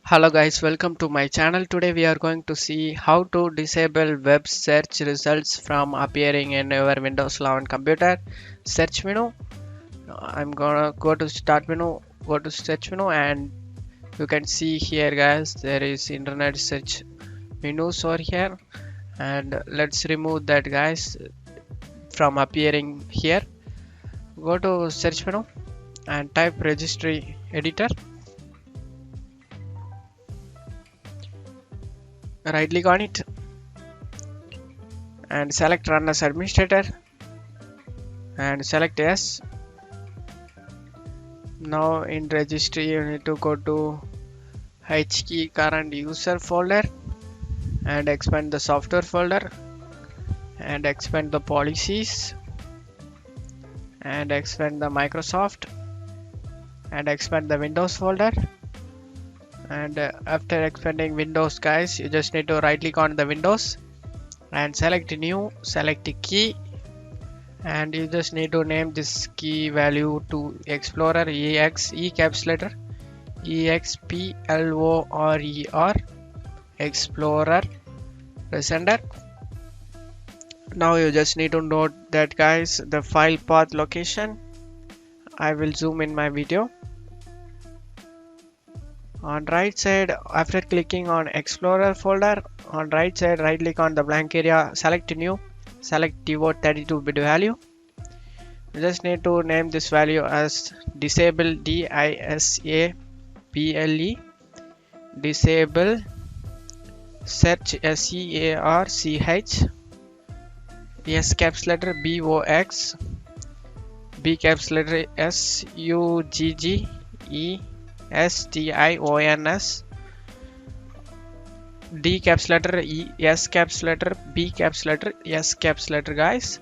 Hello guys, welcome to my channel. Today we are going to see how to disable web search results from appearing in your Windows 11 computer. Search menu. I'm gonna go to start menu, go to search menu, and you can see here guys there is internet search menus over here, and let's remove that guys from appearing here. Go to search menu and type registry editor. Right click on it and select run as administrator and select yes. Now in registry you need to go to HKey current user folder and expand the software folder and expand the policies and expand the Microsoft and expand the Windows folder. And after expanding Windows guys, you just need to right click on the Windows and select new, select key, and you just need to name this key value to Explorer EX, E caps letter EXPLORER Explorer, press enter. Now you just need to note that guys the file path location. I will zoom in my video. On right side, after clicking on Explorer folder, on right side right click on the blank area, select new, select devote 32-bit value. You just need to name this value as disable, DISABLE, disable search, SEARCH, S caps letter BOX, B caps letter SUGGESTIONS, D caps letter S caps letter B caps letter S caps letter guys.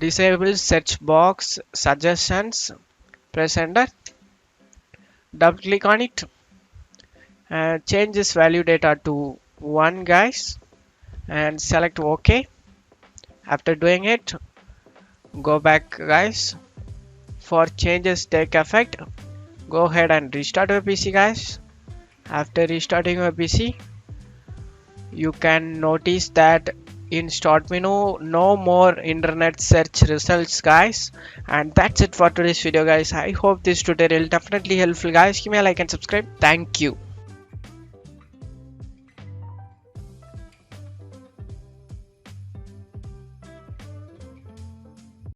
Disable search box suggestions, press enter, double click on it and change this value data to 1 guys and select OK. After doing it, go back guys. For changes take effect, go ahead and restart your PC guys. After restarting your PC, you can notice that in start menu no more internet search results guys. And that's it for today's video guys. I hope this tutorial definitely helpful guys. Give me a like and subscribe. Thank you.